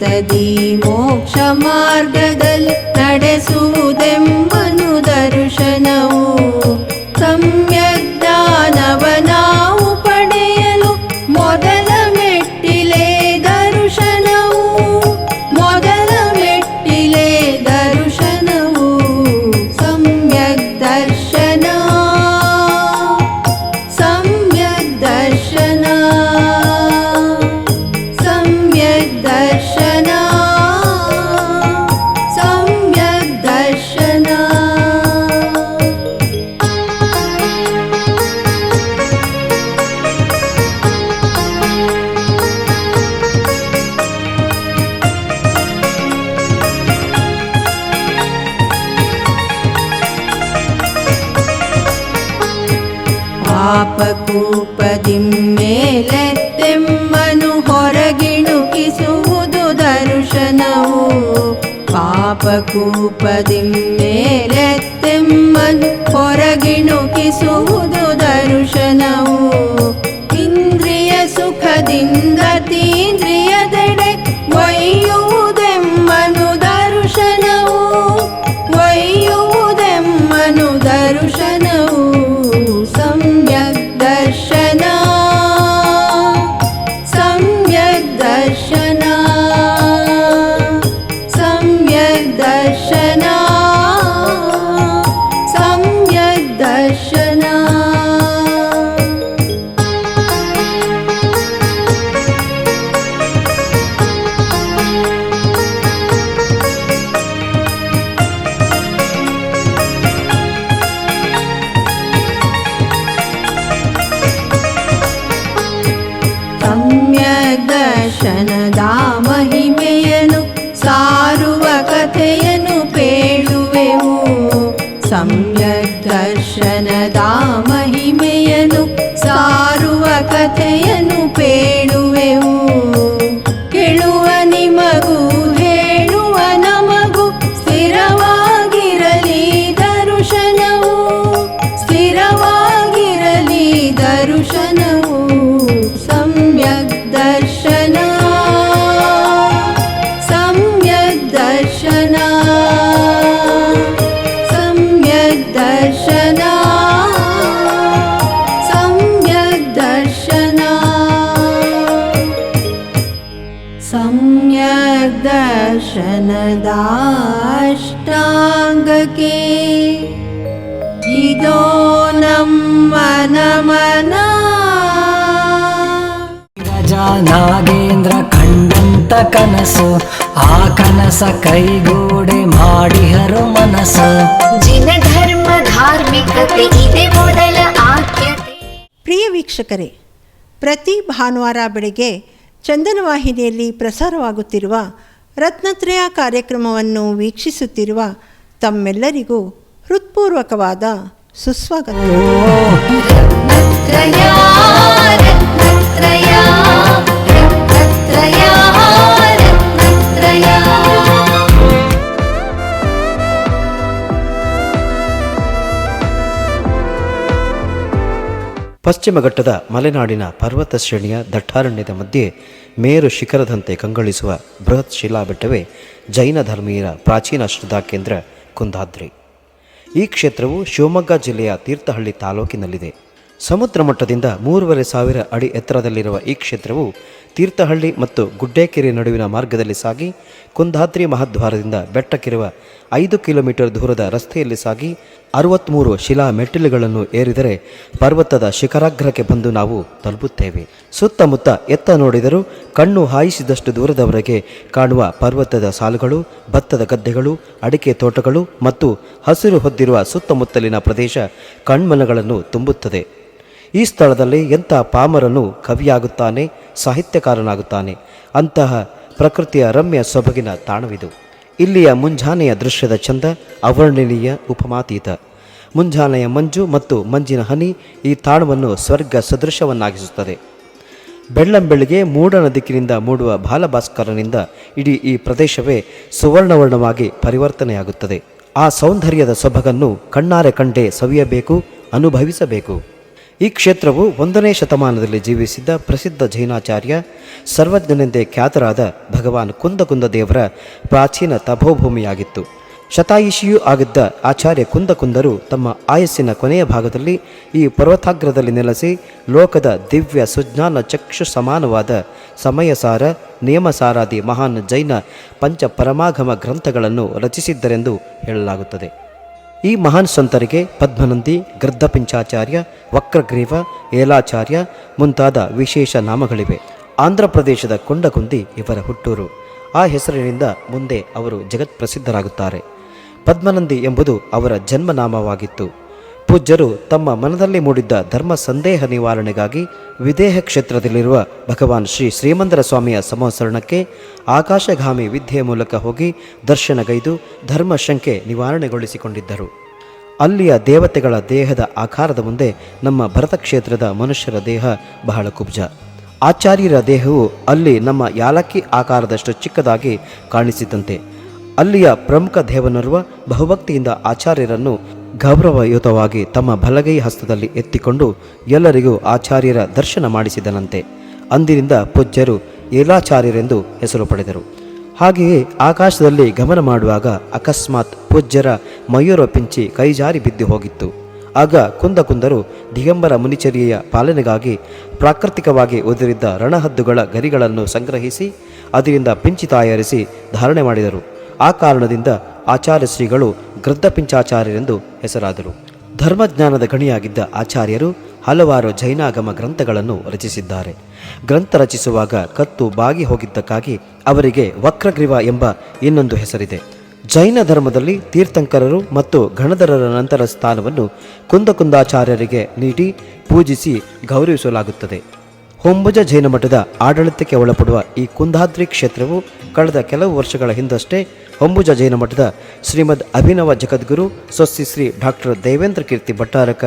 ಚಿತ್ತದಿ ಮೋಕ್ಷ ಮಾರ್ಗದಲ್ಲಿ ನಡೆಸುವುದೆಂಬನು ದರ್ಶನವು. ಸಮ್ಯಕ್ ಜ್ಞಾನವ ನಾವು ಪಡೆಯಲು ಮೊದಲ ಮೆಟ್ಟಿಲೆ ದರ್ಶನವು. ಮೊದಲ ಮೆಟ್ಟಿಲೆ ದರ್ಶನವು ಸಮ್ಯಕ್ ದರ್ಶನ. ಸಮ್ಯಕ್ ದರ್ಶನ. ಸಮ್ಯಕ್ ದರ್ಶನ. ಸಮ್ಯಕ್ ದರ್ಶನ. ಪಾಪಕೂಪದಿ ಮೇಲೆತ್ತೆಮ್ಮನು ಹೊರಗಿಣುಕಿಸುವುದು ದರ್ಶನವು. ಪಾಪಕೂಪದಿ ಮೇಲೆತ್ತೆಮ್ಮನು ಹೊರಗಿಣುಕಿಸುವುದು ದರ್ಶನವು. ಇಂದ್ರಿಯ ಸುಖದಿಂದ ತೀಂದ್ರಿಯದೆಡೆ ಒಯ್ಯುವುದೆಮ್ಮನು ದರ್ಶನವು. ಒಯ್ಯುವುದೆಮ್ಮನು ದರ್ಶನವು ಸಮ್ಯಕ್ ದರ್ಶನ. ಸಮ್ಯಕ್ ದರ್ಶನ. ಸಮ್ಯಕ್ ದರ್ಶನ. ಸಮ್ಯಕ್ ದರ್ಶನ. ಸಮ್ಯಕ್ ದರ್ಶನದ ಮಹಿಮೆಯನ್ನು ಸಾರುವ ಕಥೆಯನ್ನು ಪೇಳುವೆವು. ಸಮ್ಯಕ್ ದರ್ಶನದ ಮಹಿಮೆಯನ್ನು ಸಾರುವ ಕಥೆಯನ್ನು ಪೇಳುವೆವು. ಕೇಳುವ ನಿಮಗೂ ಹೇಳುವ ನಮಗೂ ಸ್ಥಿರವಾಗಿರಲಿ ದರ್ಶನವು. ಸ್ಥಿರವಾಗಿರಲಿ ದರ್ಶನವು ಸಮ್ಯಕ್ ದರ್ಶನ. ಸಮ್ಯಕ್ ದರ್ಶನ. ಸಮ್ಯಕ್ ದರ್ಶನ. ಸಮ್ಯಕ್ ದರ್ಶನ. ಸಮ್ಯಕ್ ದರ್ಶನದ ಅಷ್ಟಾಂಗಕ್ಕೆ ಇದೋ ನಮ್ಮ ನಮನ. ನಾಗೇಂದ್ರ ಕಂಡಂತ ಕನಸು, ಆ ಕನಸ ಕೈಗೂಡಿ ಮಾಡಿಹರು ಮನಸ್ಸು. ಜಿನ ಧರ್ಮ ಧಾರ್ಮಿಕತೆ ಇದೆ ಮೊದಲ ಆದ್ಯತೆ. ಪ್ರಿಯ ವೀಕ್ಷಕರೇ, ಪ್ರತಿ ಭಾನುವಾರ ಬೆಳಗ್ಗೆ ಚಂದನ ವಾಹಿನಿಯಲ್ಲಿ ಪ್ರಸಾರವಾಗುತ್ತಿರುವ ರತ್ನತ್ರಯ ಕಾರ್ಯಕ್ರಮವನ್ನು ವೀಕ್ಷಿಸುತ್ತಿರುವ ತಮ್ಮೆಲ್ಲರಿಗೂ ಹೃತ್ಪೂರ್ವಕವಾದ ಸುಸ್ವಾಗತ. ರತ್ನತ್ರಯ ರತ್ನತ್ರಯ ರತ್ನತ್ರಯ ರತ್ನತ್ರಯ. ಪಶ್ಚಿಮ ಘಟ್ಟದ ಮಲೆನಾಡಿನ ಪರ್ವತ ಶ್ರೇಣಿಯ ದಟ್ಟಾರಣ್ಯದ ಮಧ್ಯೆ ಮೇರು ಶಿಖರದಂತೆ ಕಂಗೊಳಿಸುವ ಬೃಹತ್ ಶಿಲಾ ಬೆಟ್ಟವೇ ಜೈನ ಧರ್ಮೀಯರ ಪ್ರಾಚೀನ ಶ್ರದ್ಧಾ ಕೇಂದ್ರ ಕುಂದಾದ್ರಿ. ಈ ಕ್ಷೇತ್ರವು ಶಿವಮೊಗ್ಗ ಜಿಲ್ಲೆಯ ತೀರ್ಥಹಳ್ಳಿ ತಾಲೂಕಿನಲ್ಲಿದೆ. ಸಮುದ್ರ ಮಟ್ಟದಿಂದ 3500 ಅಡಿ ಎತ್ತರದಲ್ಲಿರುವ ಈ ಕ್ಷೇತ್ರವು ತೀರ್ಥಹಳ್ಳಿ ಮತ್ತು ಗುಡ್ಡೇಕೆರೆ ನಡುವಿನ ಮಾರ್ಗದಲ್ಲಿ ಸಾಗಿ ಕುಂದಾದ್ರಿ ಮಹಾದ್ವಾರದಿಂದ ಬೆಟ್ಟಕ್ಕಿರುವ 5 ಕಿಲೋಮೀಟರ್ ದೂರದ ರಸ್ತೆಯಲ್ಲಿ ಸಾಗಿ 63 ಶಿಲಾ ಮೆಟ್ಟಿಲುಗಳನ್ನು ಏರಿದರೆ ಪರ್ವತದ ಶಿಖರಾಗ್ರಕ್ಕೆ ಬಂದು ನಾವು ತಲುಪುತ್ತೇವೆ. ಸುತ್ತಮುತ್ತ ಎತ್ತ ನೋಡಿದರೂ ಕಣ್ಣು ಹಾಯಿಸಿದಷ್ಟು ದೂರದವರೆಗೆ ಕಾಣುವ ಪರ್ವತದ ಸಾಲುಗಳು, ಭತ್ತದ ಗದ್ದೆಗಳು, ಅಡಿಕೆ ತೋಟಗಳು ಮತ್ತು ಹಸಿರು ಹೊದ್ದಿರುವ ಸುತ್ತಮುತ್ತಲಿನ ಪ್ರದೇಶ ಕಣ್ಮನಗಳನ್ನು ತುಂಬುತ್ತದೆ. ಈ ಸ್ಥಳದಲ್ಲಿ ಎಂಥ ಪಾಮರನು ಕವಿಯಾಗುತ್ತಾನೆ, ಸಾಹಿತ್ಯಕಾರನಾಗುತ್ತಾನೆ. ಅಂತಹ ಪ್ರಕೃತಿಯ ರಮ್ಯ ಸೊಬಗಿನ ತಾಣವಿದು. ಇಲ್ಲಿಯ ಮುಂಜಾನೆಯ ದೃಶ್ಯದ ಚಂದ ಅವರ್ಣನೀಯ, ಉಪಮಾತೀತ. ಮುಂಜಾನೆಯ ಮಂಜು ಮತ್ತು ಮಂಜಿನ ಹನಿ ಈ ತಾಣವನ್ನು ಸ್ವರ್ಗ ಸದೃಶವನ್ನಾಗಿಸುತ್ತದೆ. ಬೆಳ್ಳಂಬೆಳಿಗ್ಗೆ ಮೂಡಣ ದಿಕ್ಕಿನಿಂದ ಮೂಡುವ ಬಾಲಭಾಸ್ಕರನಿಂದ ಇಡೀ ಈ ಪ್ರದೇಶವೇ ಸುವರ್ಣವರ್ಣವಾಗಿ ಪರಿವರ್ತನೆಯಾಗುತ್ತದೆ. ಆ ಸೌಂದರ್ಯದ ಸೊಬಗನ್ನು ಕಣ್ಣಾರೆ ಕಂಡೇ ಸವಿಯಬೇಕು, ಅನುಭವಿಸಬೇಕು. ಈ ಕ್ಷೇತ್ರವು 1ನೇ ಶತಮಾನದಲ್ಲಿ ಜೀವಿಸಿದ್ದ ಪ್ರಸಿದ್ಧ ಜೈನಾಚಾರ್ಯ ಸರ್ವಜ್ಞನೆಂದೇ ಖ್ಯಾತರಾದ ಭಗವಾನ್ ಕುಂದಕುಂದ ದೇವರ ಪ್ರಾಚೀನ ತಪೋಭೂಮಿಯಾಗಿತ್ತು. ಶತಾಯುಷಿಯೂ ಆಗಿದ್ದ ಆಚಾರ್ಯ ಕುಂದಕುಂದರು ತಮ್ಮ ಆಯಸ್ಸಿನ ಕೊನೆಯ ಭಾಗದಲ್ಲಿ ಈ ಪರ್ವತಾಗ್ರದಲ್ಲಿ ನೆಲೆಸಿ ಲೋಕದ ದಿವ್ಯ ಸುಜ್ಞಾನ ಚಕ್ಷು ಸಮಾನವಾದ ಸಮಯಸಾರ ನಿಯಮಸಾರಾದಿ ಮಹಾನ್ ಜೈನ ಪಂಚ ಪರಮಾಗಮ ಗ್ರಂಥಗಳನ್ನು ರಚಿಸಿದ್ದರೆಂದು ಹೇಳಲಾಗುತ್ತದೆ. ಈ ಮಹಾನ್ ಸಂತರಿಗೆ ಪದ್ಮನಂದಿ, ಗರ್ಧಪಿಂಚಾಚಾರ್ಯ, ವಕ್ರಗ್ರೀವ, ಏಲಾಚಾರ್ಯ ಮುಂತಾದ ವಿಶೇಷ ನಾಮಗಳಿವೆ. ಆಂಧ್ರ ಪ್ರದೇಶದ ಕೊಂಡಕುಂದಿ ಇವರ ಹುಟ್ಟೂರು. ಆ ಹೆಸರಿನಿಂದ ಮುಂದೆ ಅವರು ಜಗತ್ಪ್ರಸಿದ್ಧರಾಗುತ್ತಾರೆ. ಪದ್ಮನಂದಿ ಎಂಬುದು ಅವರ ಜನ್ಮನಾಮವಾಗಿತ್ತು. ಪೂಜ್ಯರು ತಮ್ಮ ಮನದಲ್ಲಿ ಮೂಡಿದ್ದ ಧರ್ಮ ಸಂದೇಹ ನಿವಾರಣೆಗಾಗಿ ವಿದೇಹ ಕ್ಷೇತ್ರದಲ್ಲಿರುವ ಭಗವಾನ್ ಶ್ರೀ ಶ್ರೀಮಂದರ ಸ್ವಾಮಿಯ ಸಂವತ್ಸರಣಕ್ಕೆ ಆಕಾಶಗಾಮಿ ವಿದ್ಯೆಯ ಮೂಲಕ ಹೋಗಿ ದರ್ಶನಗೈದು ಧರ್ಮಶಂಕೆ ನಿವಾರಣೆಗೊಳಿಸಿಕೊಂಡಿದ್ದರು. ಅಲ್ಲಿಯ ದೇವತೆಗಳ ದೇಹದ ಆಕಾರದ ಮುಂದೆ ನಮ್ಮ ಭರತ ಕ್ಷೇತ್ರದ ಮನುಷ್ಯರ ದೇಹ ಬಹಳ ಕುಬ್ಜ. ಆಚಾರ್ಯರ ದೇಹವು ಅಲ್ಲಿ ನಮ್ಮ ಯಾಲಕ್ಕಿ ಆಕಾರದಷ್ಟು ಚಿಕ್ಕದಾಗಿ ಕಾಣಿಸಿದಂತೆ. ಅಲ್ಲಿಯ ಪ್ರಮುಖ ದೇವನರುವ ಬಹುಭಕ್ತಿಯಿಂದ ಆಚಾರ್ಯರನ್ನು ಗೌರವಯುತವಾಗಿ ತಮ್ಮ ಬಲಗೈ ಹಸ್ತದಲ್ಲಿ ಎತ್ತಿಕೊಂಡು ಎಲ್ಲರಿಗೂ ಆಚಾರ್ಯರ ದರ್ಶನ ಮಾಡಿಸಿದನಂತೆ. ಅಂದಿನಿಂದ ಪೂಜ್ಯರು ಏಲಾಚಾರ್ಯರೆಂದು ಹೆಸರು ಪಡೆದರು. ಹಾಗೆಯೇ ಆಕಾಶದಲ್ಲಿ ಗಮನ ಮಾಡುವಾಗ ಅಕಸ್ಮಾತ್ ಪೂಜ್ಯರ ಮಯೂರ ಪಿಂಚಿ ಕೈಜಾರಿ ಬಿದ್ದು ಹೋಗಿತ್ತು. ಆಗ ಕುಂದಕುಂದರು ದಿಗಂಬರ ಮುನಿಚರ್ಯೆಯ ಪಾಲನೆಗಾಗಿ ಪ್ರಾಕೃತಿಕವಾಗಿ ಉದುರಿದ್ದ ರಣಹದ್ದುಗಳ ಗರಿಗಳನ್ನು ಸಂಗ್ರಹಿಸಿ ಅದರಿಂದ ಪಿಂಚಿ ತಯಾರಿಸಿ ಧಾರಣೆ ಮಾಡಿದರು. ಆ ಕಾರಣದಿಂದ ಆಚಾರ್ಯ ಶ್ರೀಗಳು ಗರ್ಧಪಿಂಚಾಚಾರ್ಯರೆಂದು ಹೆಸರಾದರು. ಧರ್ಮಜ್ಞಾನದ ಗಣಿಯಾಗಿದ್ದ ಆಚಾರ್ಯರು ಹಲವಾರು ಜೈನಾಗಮ ಗ್ರಂಥಗಳನ್ನು ರಚಿಸಿದ್ದಾರೆ. ಗ್ರಂಥ ರಚಿಸುವಾಗ ಕತ್ತು ಬಾಗಿ ಹೋಗಿದ್ದಕ್ಕಾಗಿ ಅವರಿಗೆ ವಕ್ರಗ್ರೀವ ಎಂಬ ಇನ್ನೊಂದು ಹೆಸರಿದೆ. ಜೈನ ಧರ್ಮದಲ್ಲಿ ತೀರ್ಥಂಕರರು ಮತ್ತು ಗಣಧರರ ನಂತರ ಸ್ಥಾನವನ್ನು ಕುಂದಕುಂದಾಚಾರ್ಯರಿಗೆ ನೀಡಿ ಪೂಜಿಸಿ ಗೌರವಿಸಲಾಗುತ್ತದೆ. ಹೊಂಬುಜ ಜೈನ ಮಠದ ಆಡಳಿತಕ್ಕೆ ಒಳಪಡುವ ಈ ಕುಂದಾದ್ರಿ ಕ್ಷೇತ್ರವು ಕಳೆದ ಕೆಲವು ವರ್ಷಗಳ ಹಿಂದಷ್ಟೇ ಹೊಂಬುಜ ಜೈನ ಮಠದ ಶ್ರೀಮದ್ ಅಭಿನವ ಜಗದ್ಗುರು ಸ್ವಸ್ತಿ ಶ್ರೀ ಡಾಕ್ಟರ್ ದೇವೇಂದ್ರ ಕೀರ್ತಿ ಭಟ್ಟಾರಕ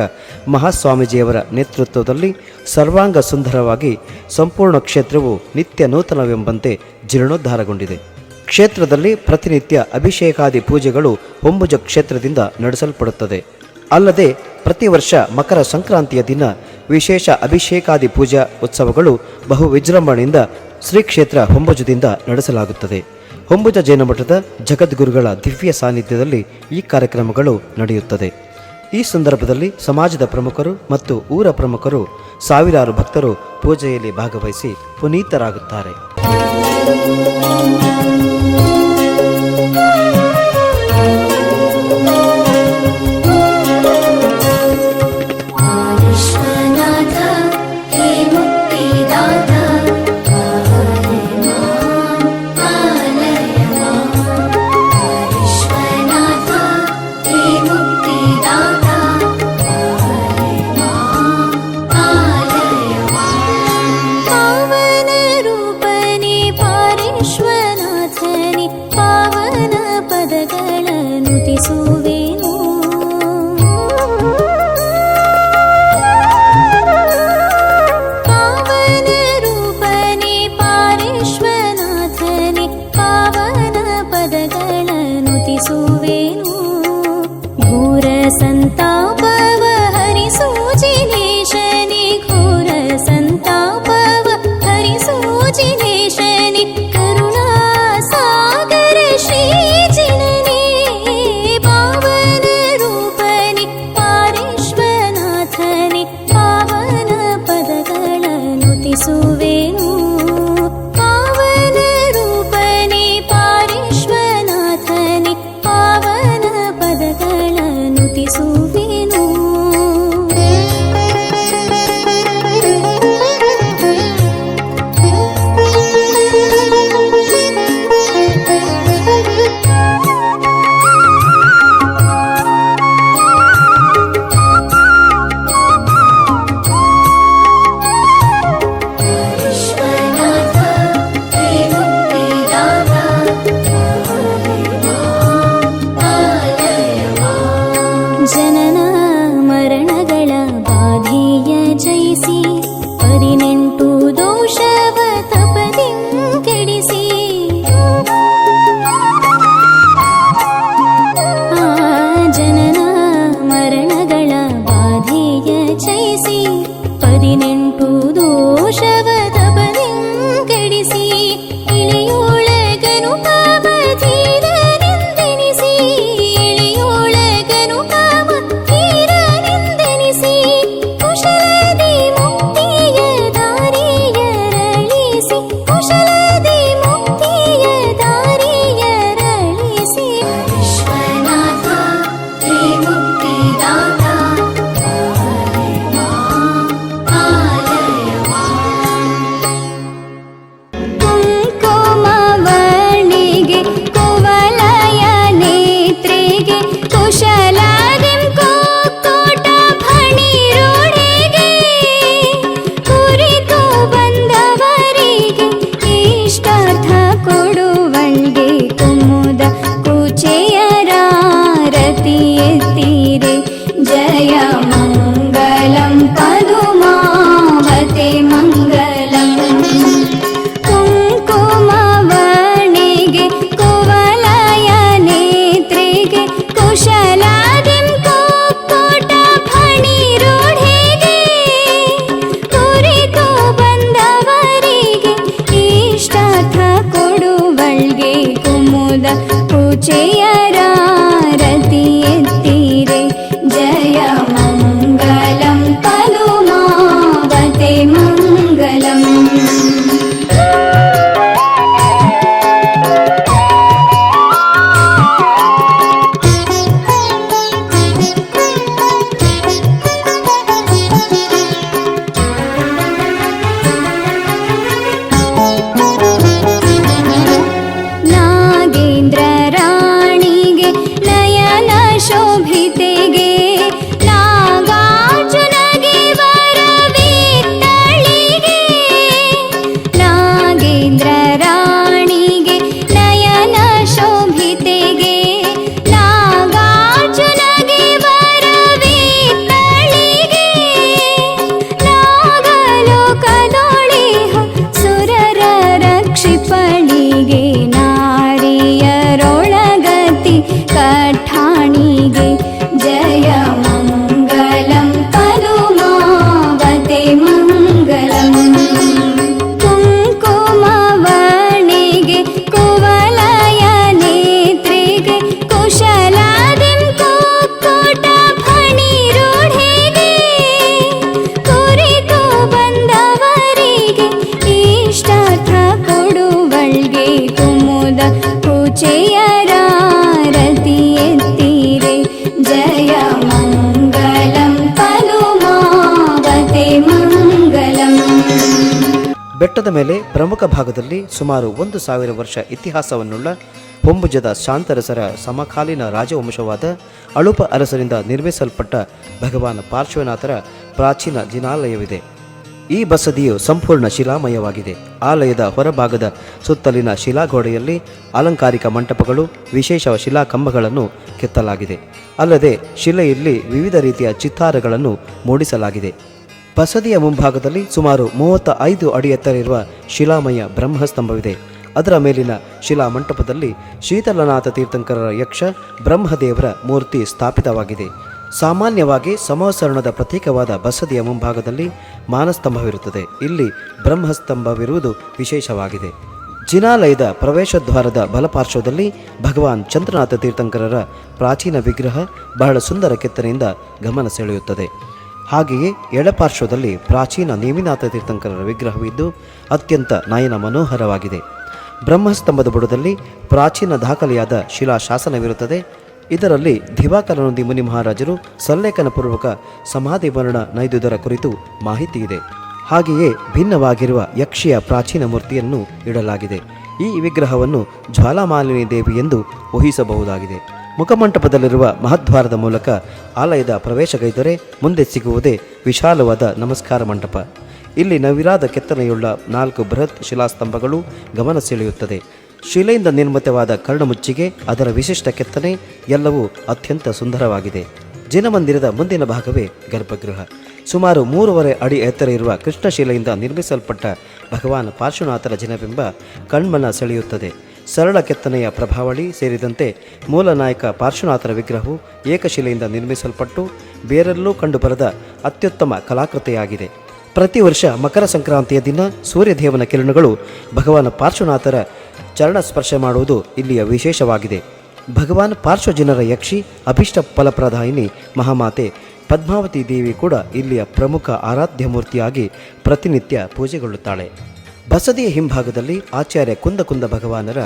ಮಹಾಸ್ವಾಮೀಜಿಯವರ ನೇತೃತ್ವದಲ್ಲಿ ಸರ್ವಾಂಗ ಸುಂದರವಾಗಿ ಸಂಪೂರ್ಣ ಕ್ಷೇತ್ರವು ನಿತ್ಯ ನೂತನವೆಂಬಂತೆ ಜೀರ್ಣೋದ್ಧಾರಗೊಂಡಿದೆ. ಕ್ಷೇತ್ರದಲ್ಲಿ ಪ್ರತಿನಿತ್ಯ ಅಭಿಷೇಕಾದಿ ಪೂಜೆಗಳು ಹೊಂಬುಜ ಕ್ಷೇತ್ರದಿಂದ ನಡೆಸಲ್ಪಡುತ್ತದೆ. ಅಲ್ಲದೆ ಪ್ರತಿ ವರ್ಷ ಮಕರ ಸಂಕ್ರಾಂತಿಯ ದಿನ ವಿಶೇಷ ಅಭಿಷೇಕಾದಿ ಪೂಜಾ ಉತ್ಸವಗಳು ಬಹು ವಿಜೃಂಭಣೆಯಿಂದ ಶ್ರೀ ಕ್ಷೇತ್ರ ಹೊಂಬುಜದಿಂದ ನಡೆಸಲಾಗುತ್ತದೆ. ಹೊಂಬುಜ ಜೈನ ಮಠದ ಜಗದ್ಗುರುಗಳ ದಿವ್ಯ ಸಾನ್ನಿಧ್ಯದಲ್ಲಿ ಈ ಕಾರ್ಯಕ್ರಮಗಳು ನಡೆಯುತ್ತದೆ. ಈ ಸಂದರ್ಭದಲ್ಲಿ ಸಮಾಜದ ಪ್ರಮುಖರು ಮತ್ತು ಊರ ಪ್ರಮುಖರು ಸಾವಿರಾರು ಭಕ್ತರು ಪೂಜೆಯಲ್ಲಿ ಭಾಗವಹಿಸಿ ಪುನೀತರಾಗುತ್ತಾರೆ. 18 ದೋಷವದ ಕೆಡಿಸಿ ಇಳಿಯೋಳಗನು ಕಾಮಧೀರನೆಂದೆನಿಸಿ ಇಳಿಯೋಳಗನು ಕಾಮಧೀರನೆಂದೆನಿಸಿ ಕುಶಲದಿ ಮುಕ್ತಿಯ ದಾರಿಯರಳಿಸಿ ಕುಶಲದಿ ಮುಕ್ತಿಯ ದಾರಿಯರಳಿಸಿ ವಿಶ್ವನಾಥ ಹೇ ಮುಕ್ತಿದಾತ ಕುಂಕುಮವರ್ಣಿಗೆ ಕುವಲಯ ನೇತ್ರಿಗೆ ಕುಶಲಾದಿಂ ಕೋಟ ಫಣಿರೋಡೆಗೆ ಕುರಿತು ಬಂದವರಿಗೆ ಇಷ್ಟಾರ್ಥ ಕೊಡುವಳ್ಗೆ ಕುಮುದ ಕುಚೆಯರಾರತಿ ಎತ್ತೀರೆ ಜಯ ಮಂಗಲಂ ಪದುಮಾವತೆ ಮಂಗಲಂ ಕುಂಕುಮವರ್ಣಿಗೆ ಕುವಲಯ ನೇತ್ರಿಗೆ ಕುಶಲಾದಿಂ ಕೋಟ ಫಣಿರೋಡೆಗೆ ಕುರಿತು ಬಂದವರಿಗೆ ಇಷ್ಟಾರ್ಥ ಕೊಡುವಳ್ಗೆ ಕುಮುದ ಕುಚೆಯರಾರತಿ ಎತ್ತೀರೆ ಜಯ ಮಂಗಲಂ ಪದುಮಾವತೆ ಮಂಗಲಂ ನಾಗೇಂದ್ರ ರಾಣಿಗೆ ನಯನ ಶೋಭಿತೆಗೆ ನಾಗಾರ್ಜುನಗೆ ವರವಿತ್ತಳಿಗೆ ನಾಗೇಂದ್ರ ರಾಣಿಗೆ ನಯನ ಶೋಭಿತೆಗೆ ನಾಗಾರ್ಜುನಗೆ ವರವಿತ್ತಳಿಗೆ ನಾಗಲೋಕದೊಳಿಹ ಸುರರ ರಕ್ಷಿಪಳಿಗೆ ನಾರಿಯರೊಳಗತಿ ಕಠಾಣಿಗೆ ಜಯ ಮಂಗಲಂ ಪದುಮಾವತೆ ಮಂಗಲಂ ಕುಂಕುಮವರ್ಣಿಗೆ ಕುವಲಯ ನೇತ್ರಿಗೆ ಕುಶಲಾದಿಂ ಕೋಟ ಫಣಿರೋಡೆಗೆ ಕುರಿತು ಬಂದವರಿಗೆ ಇಷ್ಟಾರ್ಥ ಕೊಡುವಳ್ಗೆ ಕುಮುದ ಕುಚೆಯರಾರತಿ ಎತ್ತೀರೆ ಜಯ ಮಂಗಲಂ ಪದುಮಾವತೆ ಮಂಗಲಂ ಬೆಟ್ಟದ ಮೇಲೆ ಪ್ರಮುಖ ಭಾಗದಲ್ಲಿ ಸುಮಾರು 1,000 ವರ್ಷ ಇತಿಹಾಸವನ್ನುಳ್ಳ ಹೊಂಬುಜದ ಶಾಂತರಸರ ಸಮಕಾಲೀನ ರಾಜವಂಶವಾದ ಅಳುಪ ಅರಸರಿಂದ ನಿರ್ಮಿಸಲ್ಪಟ್ಟ ಭಗವಾನ್ ಪಾರ್ಶ್ವನಾಥರ ಪ್ರಾಚೀನ ಜಿನಾಲಯವಿದೆ. ಈ ಬಸದಿಯು ಸಂಪೂರ್ಣ ಶಿಲಾಮಯವಾಗಿದೆ. ಆಲಯದ ಹೊರಭಾಗದ ಸುತ್ತಲಿನ ಶಿಲಾಗೋಡೆಯಲ್ಲಿ ಅಲಂಕಾರಿಕ ಮಂಟಪಗಳು, ವಿಶೇಷ ಶಿಲಾಕಂಬಗಳನ್ನು ಕೆತ್ತಲಾಗಿದೆ. ಅಲ್ಲದೆ ಶಿಲೆಯಲ್ಲಿ ವಿವಿಧ ರೀತಿಯ ಚಿತ್ತಾರಗಳನ್ನು ಮೂಡಿಸಲಾಗಿದೆ. ಬಸದಿಯ ಮುಂಭಾಗದಲ್ಲಿ ಸುಮಾರು 35 ಅಡಿ ಎತ್ತರ ಇರುವ ಶಿಲಾಮಯ ಬ್ರಹ್ಮಸ್ತಂಭವಿದೆ. ಅದರ ಮೇಲಿನ ಶಿಲಾ ಮಂಟಪದಲ್ಲಿ ಶೀತಲನಾಥ ತೀರ್ಥಂಕರರ ಯಕ್ಷ ಬ್ರಹ್ಮದೇವರ ಮೂರ್ತಿ ಸ್ಥಾಪಿತವಾಗಿದೆ. ಸಾಮಾನ್ಯವಾಗಿ ಸಮವಸರಣದ ಪ್ರತೀಕವಾದ ಬಸದಿಯ ಮುಂಭಾಗದಲ್ಲಿ ಮಾನಸ್ತಂಭವಿರುತ್ತದೆ. ಇಲ್ಲಿ ಬ್ರಹ್ಮಸ್ತಂಭವಿರುವುದು ವಿಶೇಷವಾಗಿದೆ. ಜಿನಾಲಯದ ಪ್ರವೇಶದ್ವಾರದ ಬಲಪಾರ್ಶ್ವದಲ್ಲಿ ಭಗವಾನ್ ಚಂದ್ರನಾಥ ತೀರ್ಥಂಕರರ ಪ್ರಾಚೀನ ವಿಗ್ರಹ ಬಹಳ ಸುಂದರ ಕೆತ್ತನೆಯಿಂದ ಗಮನ ಸೆಳೆಯುತ್ತದೆ. ಹಾಗೆಯೇ ಎಡಪಾರ್ಶ್ವದಲ್ಲಿ ಪ್ರಾಚೀನ ನೇಮಿನಾಥ ತೀರ್ಥಂಕರರ ವಿಗ್ರಹವಿದ್ದು ಅತ್ಯಂತ ನಯನ ಮನೋಹರವಾಗಿದೆ. ಬ್ರಹ್ಮಸ್ತಂಭದ ಬುಡದಲ್ಲಿ ಪ್ರಾಚೀನ ದಾಖಲೆಯಾದ ಶಿಲಾಶಾಸನವಿರುತ್ತದೆ. ಇದರಲ್ಲಿ ದಿವಾಕರನೊಂದಿ ಮುನಿ ಮಹಾರಾಜರು ಸಲ್ಲೇಖನಪೂರ್ವಕ ಸಮಾಧಿ ಮರಣ ನೈದುದರ ಕುರಿತು ಮಾಹಿತಿ ಇದೆ. ಹಾಗೆಯೇ ಭಿನ್ನವಾಗಿರುವ ಯಕ್ಷಿಯ ಪ್ರಾಚೀನ ಮೂರ್ತಿಯನ್ನು ಇಡಲಾಗಿದೆ. ಈ ವಿಗ್ರಹವನ್ನು ಜ್ವಾಲಾಮಾಲಿನಿ ದೇವಿ ಎಂದು ಊಹಿಸಬಹುದಾಗಿದೆ. ಮುಖಮಂಟಪದಲ್ಲಿರುವ ಮಹದ್ವಾರದ ಮೂಲಕ ಆಲಯದ ಪ್ರವೇಶಗೈದರೆ ಮುಂದೆ ಸಿಗುವುದೇ ವಿಶಾಲವಾದ ನಮಸ್ಕಾರ ಮಂಟಪ. ಇಲ್ಲಿ ನವಿರಾದ ಕೆತ್ತನೆಯುಳ್ಳ 4 ಬೃಹತ್ ಶಿಲಾಸ್ತಂಭಗಳು ಗಮನ ಸೆಳೆಯುತ್ತದೆ. ಶಿಲೆಯಿಂದ ನಿರ್ಮಿತವಾದ ಕರ್ಣಮುಚ್ಚಿಗೆ, ಅದರ ವಿಶಿಷ್ಟ ಕೆತ್ತನೆ ಎಲ್ಲವೂ ಅತ್ಯಂತ ಸುಂದರವಾಗಿದೆ. ಜಿನಮಂದಿರದ ಮುಂದಿನ ಭಾಗವೇ ಗರ್ಭಗೃಹ. ಸುಮಾರು 3.5 ಅಡಿ ಎತ್ತರ ಇರುವ ಕೃಷ್ಣಶಿಲೆಯಿಂದ ನಿರ್ಮಿಸಲ್ಪಟ್ಟ ಭಗವಾನ್ ಪಾರ್ಶ್ವನಾಥರ ಜಿನಬಿಂಬ ಕಣ್ಮನ ಸೆಳೆಯುತ್ತದೆ. ಸರಳ ಕೆತ್ತನೆಯ ಪ್ರಭಾವಳಿ ಸೇರಿದಂತೆ ಮೂಲ ನಾಯಕ ಪಾರ್ಶ್ವನಾಥರ ವಿಗ್ರಹವು ಏಕಶಿಲೆಯಿಂದ ನಿರ್ಮಿಸಲ್ಪಟ್ಟು ಬೇರೆಲ್ಲೂ ಕಂಡುಬರದ ಅತ್ಯುತ್ತಮ ಕಲಾಕೃತಿಯಾಗಿದೆ. ಪ್ರತಿ ವರ್ಷ ಮಕರ ಸಂಕ್ರಾಂತಿಯ ದಿನ ಸೂರ್ಯದೇವನ ಕಿರಣಗಳು ಭಗವಾನ್ ಪಾರ್ಶ್ವನಾಥರ ಚರಣ ಸ್ಪರ್ಶ ಮಾಡುವುದು ಇಲ್ಲಿಯ ವಿಶೇಷವಾಗಿದೆ. ಭಗವಾನ್ ಪಾರ್ಶ್ವಜನರ ಯಕ್ಷಿ, ಅಭಿಷ್ಟ ಫಲಪ್ರದಾಯಿನಿ ಮಹಾಮಾತೆ ಪದ್ಮಾವತಿ ದೇವಿ ಕೂಡ ಇಲ್ಲಿಯ ಪ್ರಮುಖ ಆರಾಧ್ಯ ಮೂರ್ತಿಯಾಗಿ ಪ್ರತಿನಿತ್ಯ ಪೂಜೆಗೊಳ್ಳುತ್ತಾಳೆ. ಬಸದಿಯ ಹಿಂಭಾಗದಲ್ಲಿ ಆಚಾರ್ಯ ಕುಂದ ಭಗವಾನರ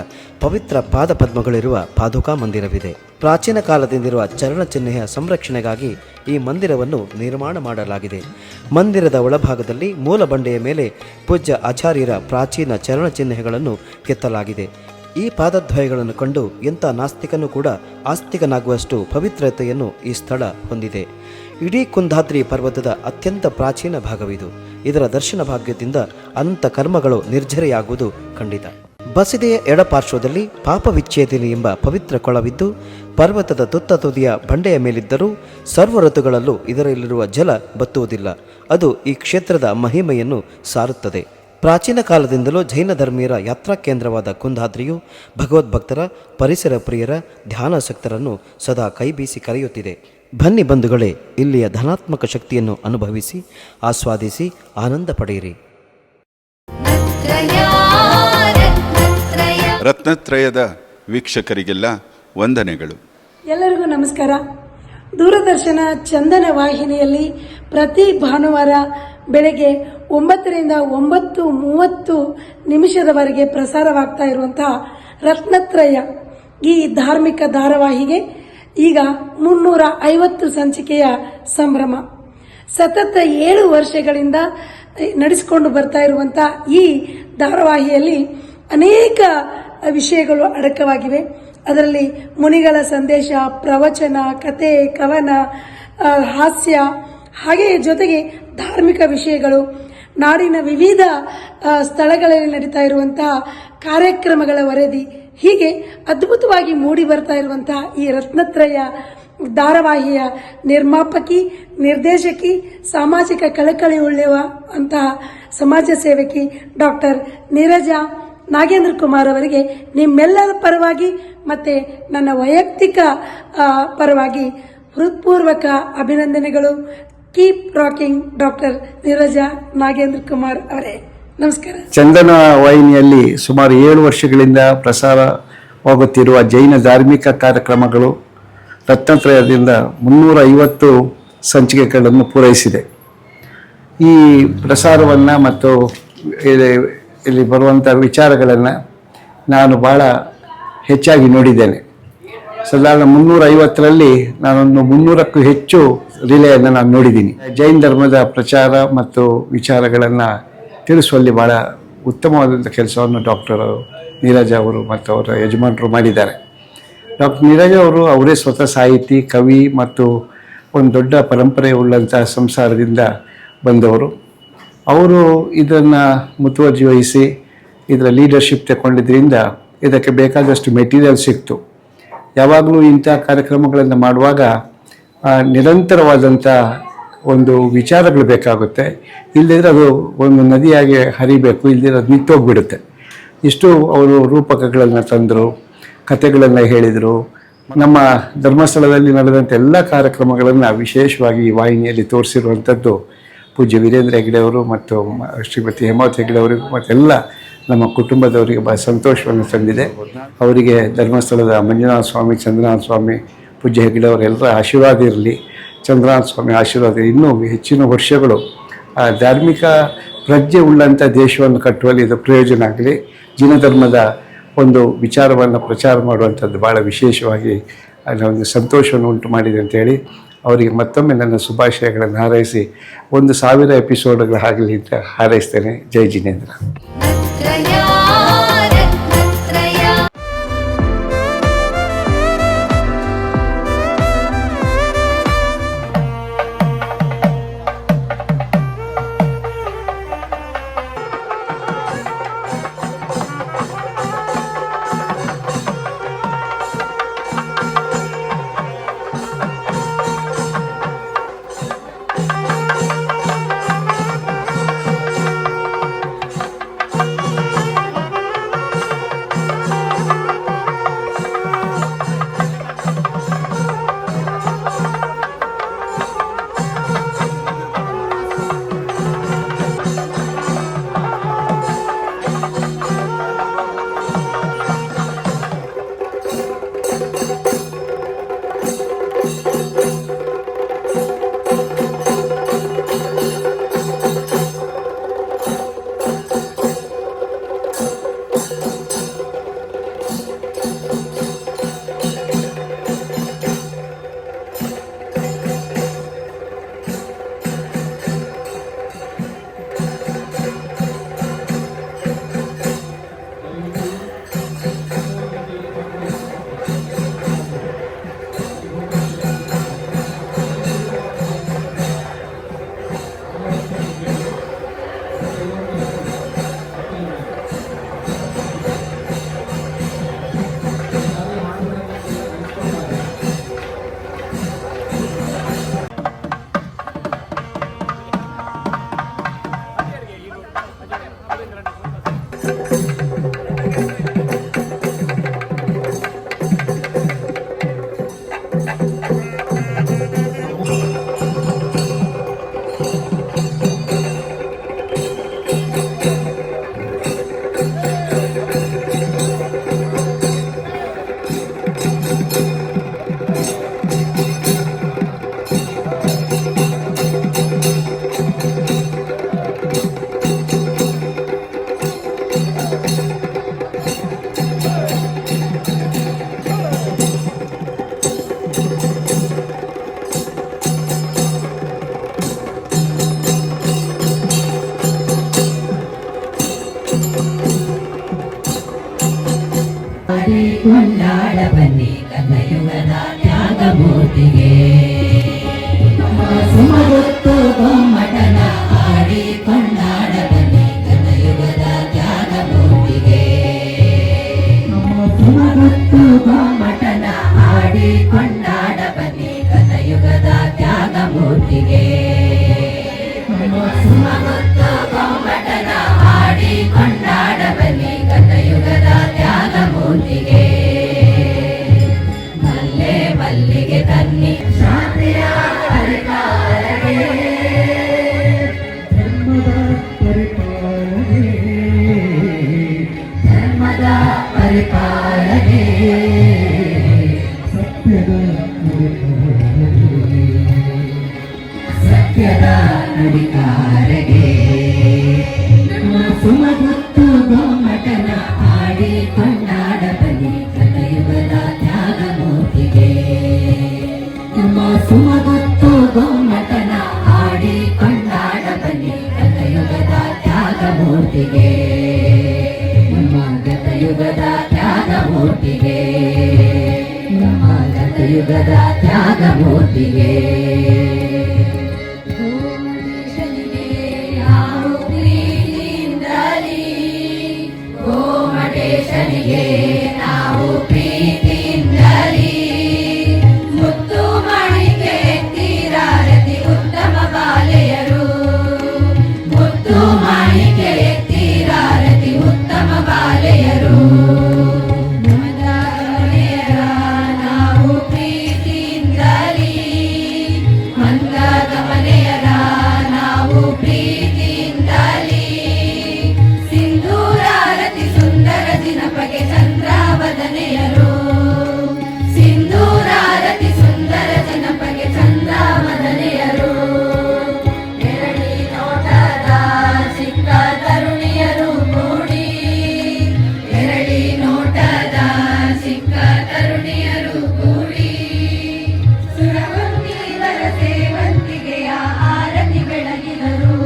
ಪವಿತ್ರ ಪಾದಪದ್ಮಗಳಿರುವ ಪಾದುಕಾ ಮಂದಿರವಿದೆ. ಪ್ರಾಚೀನ ಕಾಲದಿಂದಿರುವ ಚರಣ ಚಿಹ್ನೆಯ ಸಂರಕ್ಷಣೆಗಾಗಿ ಈ ಮಂದಿರವನ್ನು ನಿರ್ಮಾಣ ಮಾಡಲಾಗಿದೆ. ಮಂದಿರದ ಒಳಭಾಗದಲ್ಲಿ ಮೂಲ ಬಂಡೆಯ ಮೇಲೆ ಪೂಜ್ಯ ಆಚಾರ್ಯರ ಪ್ರಾಚೀನ ಚರಣ ಚಿಹ್ನೆಗಳನ್ನು ಕೆತ್ತಲಾಗಿದೆ. ಈ ಪಾದದ್ವಯಗಳನ್ನು ಕಂಡು ಎಂಥ ನಾಸ್ತಿಕನೂ ಕೂಡ ಆಸ್ತಿಕನಾಗುವಷ್ಟು ಪವಿತ್ರತೆಯನ್ನು ಈ ಸ್ಥಳ ಹೊಂದಿದೆ. ಇಡೀ ಕುಂದಾದ್ರಿ ಪರ್ವತದ ಅತ್ಯಂತ ಪ್ರಾಚೀನ ಭಾಗವಿದು. ಇದರ ದರ್ಶನ ಭಾಗ್ಯದಿಂದ ಅನಂತ ಕರ್ಮಗಳು ನಿರ್ಜರೆಯಾಗುವುದು ಖಂಡಿತ. ಬಸದಿಯ ಎಡಪಾರ್ಶ್ವದಲ್ಲಿ ಪಾಪ ವಿಚ್ಛೇದಿನಿ ಎಂಬ ಪವಿತ್ರ ಕೊಳವಿದ್ದು, ಪರ್ವತದ ತುತ್ತ ತುದಿಯ ಬಂಡೆಯ ಮೇಲಿದ್ದರೂ ಸರ್ವ ಋತುಗಳಲ್ಲೂ ಇದರಲ್ಲಿರುವ ಜಲ ಬತ್ತುವುದಿಲ್ಲ. ಅದು ಈ ಕ್ಷೇತ್ರದ ಮಹಿಮೆಯನ್ನು ಸಾರುತ್ತದೆ. ಪ್ರಾಚೀನ ಕಾಲದಿಂದಲೂ ಜೈನ ಧರ್ಮೀಯರ ಯಾತ್ರಾ ಕೇಂದ್ರವಾದ ಕುಂದಾದ್ರಿಯು ಭಗವದ್ಭಕ್ತರ, ಪರಿಸರ ಪ್ರಿಯರ, ಧ್ಯಾನಾಸಕ್ತರನ್ನು ಸದಾ ಕೈಬೀಸಿ ಕರೆಯುತ್ತಿದೆ. ಬನ್ನಿ ಬಂಧುಗಳೇ, ಇಲ್ಲಿಯ ಧನಾತ್ಮಕ ಶಕ್ತಿಯನ್ನು ಅನುಭವಿಸಿ, ಆಸ್ವಾದಿಸಿ, ಆನಂದ ಪಡೆಯಿರಿ. ರತ್ನತ್ರಯದ ವೀಕ್ಷಕರಿಗೆಲ್ಲ ವಂದನೆಗಳು. ಎಲ್ಲರಿಗೂ ನಮಸ್ಕಾರ. ದೂರದರ್ಶನ ಚಂದನ ವಾಹಿನಿಯಲ್ಲಿ ಪ್ರತಿ ಭಾನುವಾರ ಬೆಳಗ್ಗೆ 9ರಿಂದ 9:30 ಪ್ರಸಾರವಾಗ್ತಾ ಇರುವಂತಹ ರತ್ನತ್ರಯ ಈ ಧಾರ್ಮಿಕ ಧಾರಾವಾಹಿಗೆ ಈಗ 350 ಸಂಚಿಕೆಯ ಸಂಭ್ರಮ. ಸತತ 7 ವರ್ಷಗಳಿಂದ ನಡೆಸಿಕೊಂಡು ಬರ್ತಾ ಇರುವಂತಹ ಈ ಧಾರಾವಾಹಿಯಲ್ಲಿ ಅನೇಕ ವಿಷಯಗಳು ಅಡಕವಾಗಿವೆ. ಅದರಲ್ಲಿ ಮುನಿಗಳ ಸಂದೇಶ, ಪ್ರವಚನ, ಕತೆ, ಕವನ, ಹಾಸ್ಯ, ಹಾಗೆ ಜೊತೆಗೆ ಧಾರ್ಮಿಕ ವಿಷಯಗಳು, ನಾಡಿನ ವಿವಿಧ ಸ್ಥಳಗಳಲ್ಲಿ ನಡೀತಾ ಇರುವಂತಹ ಕಾರ್ಯಕ್ರಮಗಳ ವರದಿ, ಹೀಗೆ ಅದ್ಭುತವಾಗಿ ಮೂಡಿ ಬರ್ತಾ ಇರುವಂತಹ ಈ ರತ್ನತ್ರಯ ಧಾರಾವಾಹಿಯ ನಿರ್ಮಾಪಕಿ, ನಿರ್ದೇಶಕಿ, ಸಾಮಾಜಿಕ ಕಳಕಳಿ ಉಳ್ಳುವ ಅಂತಹ ಸಮಾಜ ಸೇವಕಿ ಡಾಕ್ಟರ್ ನೀರಜಾ ನಾಗೇಂದ್ರ ಕುಮಾರ್ ಅವರಿಗೆ ನಿಮ್ಮೆಲ್ಲರ ಪರವಾಗಿ ಮತ್ತೆ ನನ್ನ ವೈಯಕ್ತಿಕ ಪರವಾಗಿ ಹೃತ್ಪೂರ್ವಕ ಅಭಿನಂದನೆಗಳು. Keep rocking doctor Neeraja Nagendra Kumar ಅವರೇ, ನಮಸ್ಕಾರ. ಚಂದನ ವಾಹಿನಿಯಲ್ಲಿ ಸುಮಾರು 7 ವರ್ಷಗಳಿಂದ ಪ್ರಸಾರವಾಗುತ್ತಿರುವ ಜೈನ ಧಾರ್ಮಿಕ ಕಾರ್ಯಕ್ರಮಗಳು ರತ್ನತ್ರಯದಿಂದ 350 ಸಂಚಿಕೆಗಳನ್ನು ಪೂರೈಸಿದೆ. ಈ ಪ್ರಸಾರವನ್ನು ಮತ್ತು ಇಲ್ಲಿ ಬರುವಂಥ ವಿಚಾರಗಳನ್ನು ನಾನು ಭಾಳ ಹೆಚ್ಚಾಗಿ ನೋಡಿದ್ದೇನೆ. ಸಾಧಾರಣ 350ರಲ್ಲಿ ನಾನೊಂದು 300ಕ್ಕೂ ಹೆಚ್ಚು ರಿಲೆಯನ್ನು ನಾನು ನೋಡಿದ್ದೀನಿ. ಜೈನ ಧರ್ಮದ ಪ್ರಚಾರ ಮತ್ತು ವಿಚಾರಗಳನ್ನು ತಿಳಿಸುವಲ್ಲಿ ಭಾಳ ಉತ್ತಮವಾದಂಥ ಕೆಲಸವನ್ನು ಡಾಕ್ಟರ್ ನೀರಜಾ ಅವರು ಮತ್ತು ಅವರ ಯಜಮಾನರು ಮಾಡಿದ್ದಾರೆ. ಡಾಕ್ಟರ್ ನೀರಜಾ ಅವರು ಅವರೇ ಸ್ವತಃ ಸಾಹಿತಿ, ಕವಿ ಮತ್ತು ಒಂದು ದೊಡ್ಡ ಪರಂಪರೆ ಉಳ್ಳಂಥ ಸಂಸಾರದಿಂದ ಬಂದವರು. ಅವರು ಇದನ್ನು ಮುತುವರ್ಜಿ ವಹಿಸಿ ಇದರ ಲೀಡರ್ಶಿಪ್ ತಗೊಂಡಿದ್ದರಿಂದ ಇದಕ್ಕೆ ಬೇಕಾದಷ್ಟು ಮೆಟೀರಿಯಲ್ ಸಿಕ್ತು. ಯಾವಾಗಲೂ ಇಂಥ ಕಾರ್ಯಕ್ರಮಗಳನ್ನು ಮಾಡುವಾಗ ನಿರಂತರವಾದಂಥ ಒಂದು ವಿಚಾರಗಳು ಬೇಕಾಗುತ್ತೆ. ಇಲ್ಲದಿದ್ದರೆ ಅದು ಒಂದು ನದಿಯಾಗಿ ಹರಿಬೇಕು, ಇಲ್ಲದಿದ್ರೆ ಅದು ನಿಂತೋಗ್ಬಿಡುತ್ತೆ. ಇಷ್ಟು ಅವರು ರೂಪಕಗಳನ್ನು ತಂದರು, ಕಥೆಗಳನ್ನು ಹೇಳಿದರು. ನಮ್ಮ ಧರ್ಮಸ್ಥಳದಲ್ಲಿ ನಡೆದಂಥ ಎಲ್ಲ ಕಾರ್ಯಕ್ರಮಗಳನ್ನು ವಿಶೇಷವಾಗಿ ಈ ವಾಹಿನಿಯಲ್ಲಿ ತೋರಿಸಿರುವಂಥದ್ದು ಪೂಜ್ಯ ವೀರೇಂದ್ರ ಹೆಗ್ಡೆ ಅವರು ಮತ್ತು ಶ್ರೀಮತಿ ಹೇಮಾವತಿ ಹೆಗ್ಡೆ ಅವರಿಗೂ ಮತ್ತೆಲ್ಲ ನಮ್ಮ ಕುಟುಂಬದವರಿಗೆ ಭಾಳ ಸಂತೋಷವನ್ನು ತಂದಿದೆ. ಅವರಿಗೆ ಧರ್ಮಸ್ಥಳದ ಮಂಜುನಾಥ ಸ್ವಾಮಿ, ಚಂದ್ರನಾಥ ಸ್ವಾಮಿ, ಪೂಜ್ಯ ಹೆಗ್ಡೆ ಅವರೆಲ್ಲರ ಆಶೀರ್ವಾದ ಇರಲಿ. ಚಂದ್ರನಾಥ ಸ್ವಾಮಿ ಆಶೀರ್ವಾದ ಇನ್ನೂ ಹೆಚ್ಚಿನ ವರ್ಷಗಳು ಧಾರ್ಮಿಕ ಪ್ರಜ್ಞೆ ಉಳ್ಳಂಥ ದೇಶವನ್ನು ಕಟ್ಟುವಲ್ಲಿ ಇದು ಪ್ರಯೋಜನ ಆಗಲಿ. ಜೈನ ಧರ್ಮದ ಒಂದು ವಿಚಾರವನ್ನು ಪ್ರಚಾರ ಮಾಡುವಂಥದ್ದು ಭಾಳ ವಿಶೇಷವಾಗಿ ಒಂದು ಸಂತೋಷವನ್ನು ಉಂಟು ಮಾಡಿದೆ ಅಂತೇಳಿ ಅವರಿಗೆ ಮತ್ತೊಮ್ಮೆ ನನ್ನ ಶುಭಾಶಯಗಳನ್ನು ಹಾರೈಸಿ 1000 ಎಪಿಸೋಡ್ಗಳಾಗಲಿ ಅಂತ ಹಾರೈಸ್ತೇನೆ. ಜೈ ಜಿನೇಂದ್ರ. ಪರಿಪಾಲನೆ ಧರ್ಮದ ಪರಿಪಾಲನೆ ಸತ್ಯದ ಸತ್ಯದ ನುಡಿಕಾರಗೆ ನಮ್ಮ ಸುಮಗುತ್ತು ಗೊಮ್ಮಟನ ಆಡಿ ಕೊಂಡಾಡ ಬಲಿ ಕೃತಯುಗದ ತ್ಯಾಗ ಮೂರ್ತಿಗೆ ನಮ್ಮ ಸುಮಗುತ್ತು ಗೊಮ್ಮಟನ ಆಡಿ ಕೊಂಡಾಡ ಬಲಿ ಗತಯುಗದ ತ್ಯಾಗ ಮೂರ್ತಿಗೆ ನಮ್ಮ ಗತಯುಗದ ತ್ಯಾಗ ಮೂರ್ತಿಗೆ ನಮ್ಮ ಗತಯುಗದ ತ್ಯಾಗ ಮೂರ್ತಿಗೆ ಗೋಮಟೇಶನಿಗೆ ನಾವು ಪ್ರೀತಿಯಿಂದಲೇ ಮುತ್ತು ಮಾಣಿಕೆ ಎತ್ತಿರಾರತಿ ಉತ್ತಮ ಬಾಲೆಯರು ಮುತ್ತು ಮಾಣಿಕೆ ಎತ್ತಿರಾರತಿ ಉತ್ತಮ ಬಾಲೆಯರು ನಾವು ಪ್ರೀತಿಯಿಂದಲೇ ಮಂದದ ಮನೆಯರ ನಾವು ಪ್ರೀತಿಯಿಂದಲೇ ಸಿಂಧೂರಾರತಿ ಸುಂದರ ದಿನಪಗೆ ಚಂದ್ರಾವದನೆಯರು ಸಿಂಧೂರಾರತಿ ಸುಂದರ ದಿನಪಗೆ ಚಂದ್ರಾವದನೆಯರು ಎರಡಿ ನೋಟದ ಸಿಕ್ಕ ತರುಣಿಯರು ಕೂಡಿ ಎರಡಿ ನೋಟದ ಸಿಕ್ಕ ತರುಣಿಯರು ಕೂಡಿ ಸುರವಂತಿವರ ಸೇವಂತಿಗೆಯ ಆರತಿ ಬೆಳಗಿದರು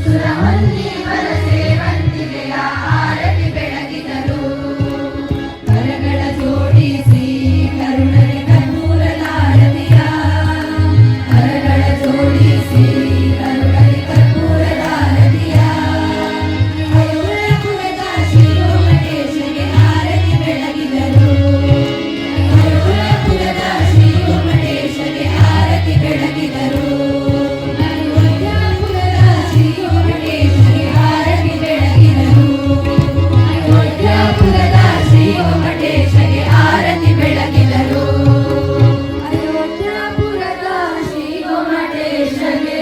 ಸುರವಂತಿವರ ಸೇವಂತಿಗೆಯ ಆರತಿ ಬೆಳಗಿದರು ಕರಗಳ ಜೋಡಿಸಿ ಕರುಣರಿ ಕರ್ಪೂರದ ಆರತಿಯ ಕರಗಳ ಜೋಡಿಸಿ ಕರುಣರಿ ಕರ್ಪೂರದ ಆರತಿಯ ಅಯೋಲಪುರದ ಶ್ರೀಗೋಮಟೇಶನಿಗೆ ಆರತಿ ಬೆಳಗಿದರು ಅಯೋಲಪುರದ ಶ್ರೀಗೋಮಟೇಶನಿಗೆ ಆರತಿ ಬೆಳಗಿದರು ಅಯೋಧ್ಯಾಪುರದ ಶ್ರೀಗೋಮಟೇಶನಿಗೆ ಆರತಿ ಬೆಳಗಿದರು ಅಯೋಧ್ಯಾಪುರದ ಶ್ರೀಗೋಮಟೇಶನಿಗೆ ಆರತಿ ಬೆಳಗಿದರು ಅಯೋಧ್ಯಾಪುರದ ಶ್ರೀಗೋಮಟೇಶನಿಗೆ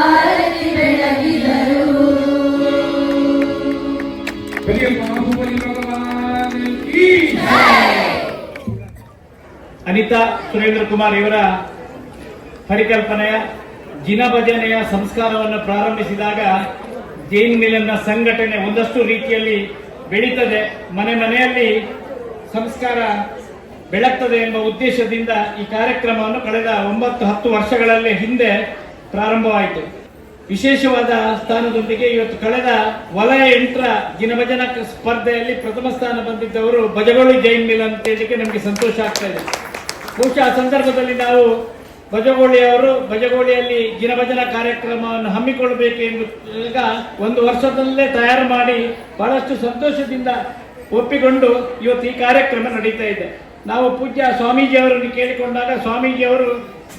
ಆರತಿ ಬೆಳಗಿದರು ಅನಿತಾ ಸುರೇಂದ್ರ ಕುಮಾರ್ ಇವರ ಪರಿಕಲ್ಪನೆಯ ಜಿನ ಭಜನೆಯ ಸಂಸ್ಕಾರವನ್ನು ಪ್ರಾರಂಭಿಸಿದಾಗ ಜೈನ್ ಮಿಲನ್ನ ಸಂಘಟನೆ ಒಂದಷ್ಟು ರೀತಿಯಲ್ಲಿ ಬೆಳೀತದೆ, ಮನೆ ಮನೆಯಲ್ಲಿ ಸಂಸ್ಕಾರ ಬೆಳಗ್ತದೆ ಎಂಬ ಉದ್ದೇಶದಿಂದ ಈ ಕಾರ್ಯಕ್ರಮವನ್ನು ಕಳೆದ 9-10 ವರ್ಷಗಳಲ್ಲಿ ಹಿಂದೆ ಪ್ರಾರಂಭವಾಯಿತು. ವಿಶೇಷವಾದ ಸ್ಥಾನದೊಂದಿಗೆ ಇವತ್ತು ಕಳೆದ ವಲಯ 8ರ ಜಿನಭಜನಾ ಸ್ಪರ್ಧೆಯಲ್ಲಿ ಪ್ರಥಮ ಸ್ಥಾನ ಬಂದಿದ್ದವರು ಬಜಗೋಳಿ ಜೈನ್ ಮಿಲ್ ಅಂತ ಹೇಳಿಕ್ಕೆ ನಮಗೆ ಸಂತೋಷ ಆಗ್ತಾ ಇದೆ. ಬಹುಶಃ ಆ ಸಂದರ್ಭದಲ್ಲಿ ನಾವು ಬಜಗೋಳಿಯಲ್ಲಿ ಜಿನಭಜನಾ ಕಾರ್ಯಕ್ರಮವನ್ನು ಹಮ್ಮಿಕೊಳ್ಳಬೇಕು ಎಂಬುವಾಗ 1 ವರ್ಷದಲ್ಲೇ ತಯಾರು ಮಾಡಿ ಬಹಳಷ್ಟು ಸಂತೋಷದಿಂದ ಒಪ್ಪಿಕೊಂಡು ಇವತ್ತು ಈ ಕಾರ್ಯಕ್ರಮ ನಡೀತಾ ಇದೆ. ನಾವು ಪೂಜ್ಯ ಸ್ವಾಮೀಜಿಯವರನ್ನು ಕೇಳಿಕೊಂಡಾಗ ಸ್ವಾಮೀಜಿಯವರು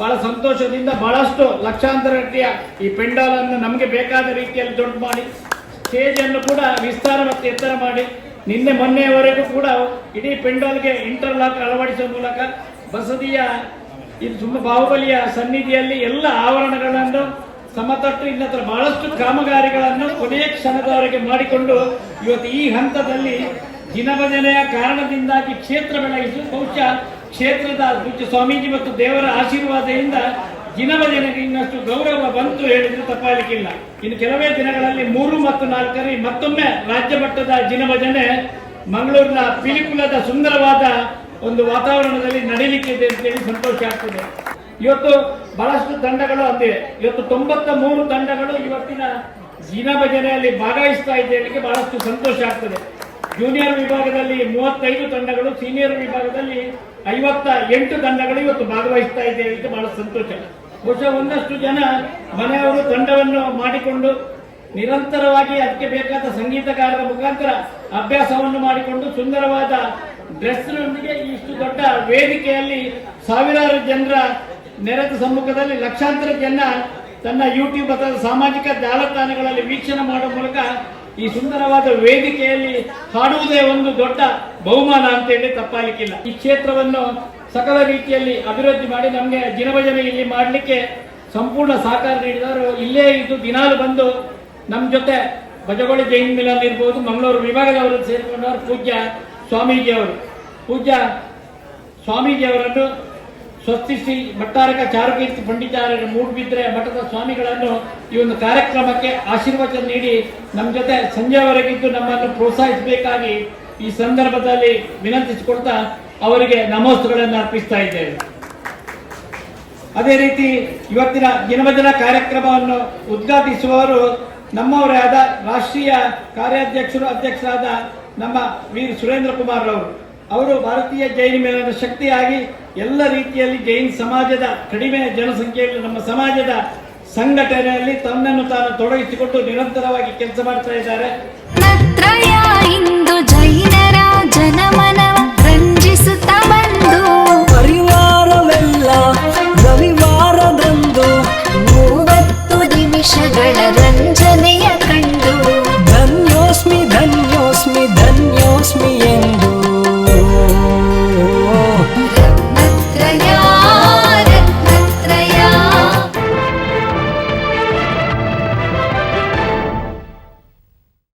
ಬಹಳ ಸಂತೋಷದಿಂದ ಬಹಳಷ್ಟು ಲಕ್ಷಾಂತರ ಗಟ್ಟೆಯ ಈ ಪೆಂಡಾಲನ್ನು ನಮಗೆ ಬೇಕಾದ ರೀತಿಯಲ್ಲಿ ದೊಡ್ಡ ಮಾಡಿ ಸ್ಟೇಜ್ ಅನ್ನು ಕೂಡ ವಿಸ್ತಾರ ಮತ್ತು ಎತ್ತರ ಮಾಡಿ ನಿನ್ನೆ ಮೊನ್ನೆಯವರೆಗೂ ಕೂಡ ಇಡೀ ಪೆಂಡಾಲ್ಗೆ ಇಂಟರ್ಲಾಕ್ ಅಳವಡಿಸುವ ಮೂಲಕ ಬಸದಿಯ ಇದು ಬಾಹುಬಲಿಯ ಸನ್ನಿಧಿಯಲ್ಲಿ ಎಲ್ಲ ಆವರಣಗಳನ್ನು ಸಮತಟ್ಟು ಇನ್ನತ್ರ ಬಹಳಷ್ಟು ಕಾಮಗಾರಿಗಳನ್ನು ಕೊನೆಯ ಕ್ಷಣದವರೆಗೆ ಮಾಡಿಕೊಂಡು ಇವತ್ತು ಈ ಹಂತದಲ್ಲಿ ಜಿನಭಜನೆಯ ಕಾರಣದಿಂದಾಗಿ ಕ್ಷೇತ್ರ ಬೆಳಗಿಸಿ ಬಹುಶಃ ಕ್ಷೇತ್ರದ ಪೂಜ್ಯ ಸ್ವಾಮೀಜಿ ಮತ್ತು ದೇವರ ಆಶೀರ್ವಾದದಿಂದ ಜಿನಭಜನೆಗೆ ಇನ್ನಷ್ಟು ಗೌರವ ಬಂತು ಹೇಳಿದ್ರೆ ತಪ್ಪಾಗಲಿಕ್ಕಿಲ್ಲ. ಇನ್ನು ಕೆಲವೇ ದಿನಗಳಲ್ಲಿ 3 ಮತ್ತು 4 ಮತ್ತೊಮ್ಮೆ ರಾಜ್ಯ ಮಟ್ಟದ ಜಿನಭಜನೆ ಮಂಗಳೂರಿನ ಪಿಲಿಕುಲದ ಸುಂದರವಾದ ಒಂದು ವಾತಾವರಣದಲ್ಲಿ ನಡೀಲಿಕ್ಕಿದೆ ಅಂತೇಳಿ ಸಂತೋಷ ಆಗ್ತದೆ. ಇವತ್ತು ಬಹಳಷ್ಟು ತಂಡಗಳು ಅಂದಿವೆ. ಇವತ್ತು 93 ತಂಡಗಳು ಇವತ್ತಿನ ಜಿನಭಜನೆಯಲ್ಲಿ ಭಾಗವಹಿಸ್ತಾ ಇದ್ದೇಳಿಗೆ ಬಹಳಷ್ಟು ಸಂತೋಷ ಆಗ್ತದೆ. ಜೂನಿಯರ್ ವಿಭಾಗದಲ್ಲಿ 35 ತಂಡಗಳು, ಸೀನಿಯರ್ ವಿಭಾಗದಲ್ಲಿ 58 ತಂಡಗಳು ಇವತ್ತು ಭಾಗವಹಿಸ್ತಾ ಇದ್ದೇವೆ. ಬಹಳ ಸಂತೋಷ. ಬಹುಶಃ ಒಂದಷ್ಟು ಜನ ಮನೆಯವರು ತಂಡವನ್ನು ಮಾಡಿಕೊಂಡು ನಿರಂತರವಾಗಿ ಅದಕ್ಕೆ ಬೇಕಾದ ಸಂಗೀತಗಾರರ ಮುಖಾಂತರ ಅಭ್ಯಾಸವನ್ನು ಮಾಡಿಕೊಂಡು ಸುಂದರವಾದ ಡ್ರೆಸ್ನೊಂದಿಗೆ ಇಷ್ಟು ದೊಡ್ಡ ವೇದಿಕೆಯಲ್ಲಿ ಸಾವಿರಾರು ಜನರ ನೆರೆದ ಸಮ್ಮುಖದಲ್ಲಿ ಲಕ್ಷಾಂತರ ಜನ ತನ್ನ ಯೂಟ್ಯೂಬ್ ಅಥವಾ ಸಾಮಾಜಿಕ ಜಾಲತಾಣಗಳಲ್ಲಿ ವೀಕ್ಷಣೆ ಮಾಡುವ ಮೂಲಕ ಈ ಸುಂದರವಾದ ವೇದಿಕೆಯಲ್ಲಿ ಹಾಡುವುದೇ ಒಂದು ದೊಡ್ಡ ಬಹುಮಾನ ಅಂತ ಹೇಳಿ ತಪ್ಪಾಗಲಿಕ್ಕಿಲ್ಲ. ಈ ಕ್ಷೇತ್ರವನ್ನು ಸಕಲ ರೀತಿಯಲ್ಲಿ ಅಭಿವೃದ್ಧಿ ಮಾಡಿ ನಮಗೆ ಜಿನಭಜನೆ ಇಲ್ಲಿ ಮಾಡಲಿಕ್ಕೆ ಸಂಪೂರ್ಣ ಸಹಕಾರ ನೀಡಿದವರು ಇಲ್ಲೇ ಇದ್ದು ದಿನಾಲು ಬಂದು ನಮ್ಮ ಜೊತೆ ಬಜಗೋಳಿ ಜೈನ್ ಮಿಲನ್ ಇರ್ಬೋದು, ಮಂಗಳೂರು ವಿಭಾಗದವರು ಸೇರಿಕೊಂಡವರು ಪೂಜ್ಯ ಸ್ವಾಮೀಜಿಯವರನ್ನು ಸ್ವಸ್ತಿಸಿ ಭಟ್ಟಾರಕ ಚಾರುಕೀರ್ತಿ ಪಂಡಿತಾರ್ಯ ಮೂಡುಬಿದ್ರೆ ಮಠದ ಸ್ವಾಮಿಗಳನ್ನು ಈ ಒಂದು ಕಾರ್ಯಕ್ರಮಕ್ಕೆ ಆಶೀರ್ವಚನ ನೀಡಿ ನಮ್ಮ ಜೊತೆ ಸಂಜೆವರೆಗಿದ್ದು ನಮ್ಮನ್ನು ಪ್ರೋತ್ಸಾಹಿಸಬೇಕಾಗಿ ಈ ಸಂದರ್ಭದಲ್ಲಿ ವಿನಂತಿಸಿಕೊಳ್ತಾ ಅವರಿಗೆ ನಮೋಸ್ತುಗಳನ್ನು ಅರ್ಪಿಸ್ತಾ ಇದ್ದೇವೆ. ಅದೇ ರೀತಿ ಇವತ್ತಿನ ದಿನಭಜನಾ ಕಾರ್ಯಕ್ರಮವನ್ನು ಉದ್ಘಾಟಿಸುವವರು ನಮ್ಮವರೇ ಆದ ರಾಷ್ಟ್ರೀಯ ಅಧ್ಯಕ್ಷರಾದ ನಮ್ಮ ವೀರ್ ಸುರೇಂದ್ರ ಕುಮಾರ್ ಅವರು ಭಾರತೀಯ ಜೈನ ಮೇಲಿನ ಶಕ್ತಿಯಾಗಿ ಎಲ್ಲ ರೀತಿಯಲ್ಲಿ ಜೈನ್ ಸಮಾಜದ ಕಡಿಮೆ ಜನಸಂಖ್ಯೆಯಲ್ಲಿ ನಮ್ಮ ಸಮಾಜದ ಸಂಘಟನೆಯಲ್ಲಿ ತನ್ನನ್ನು ತಾನು ತೊಡಗಿಸಿಕೊಂಡು ನಿರಂತರವಾಗಿ ಕೆಲಸ ಮಾಡ್ತಾ ಇದ್ದಾರೆ. ರತ್ನತ್ರಯ ಇಂದು ಜೈನರ ಜನಮನವ ರಂಜಿಸುತ್ತಾ ಬಂದು ಪರಿವಾರವೆಲ್ಲ ರವಿವಾರದಂದು 30 ನಿಮಿಷಗಳ ರಂಜನೆ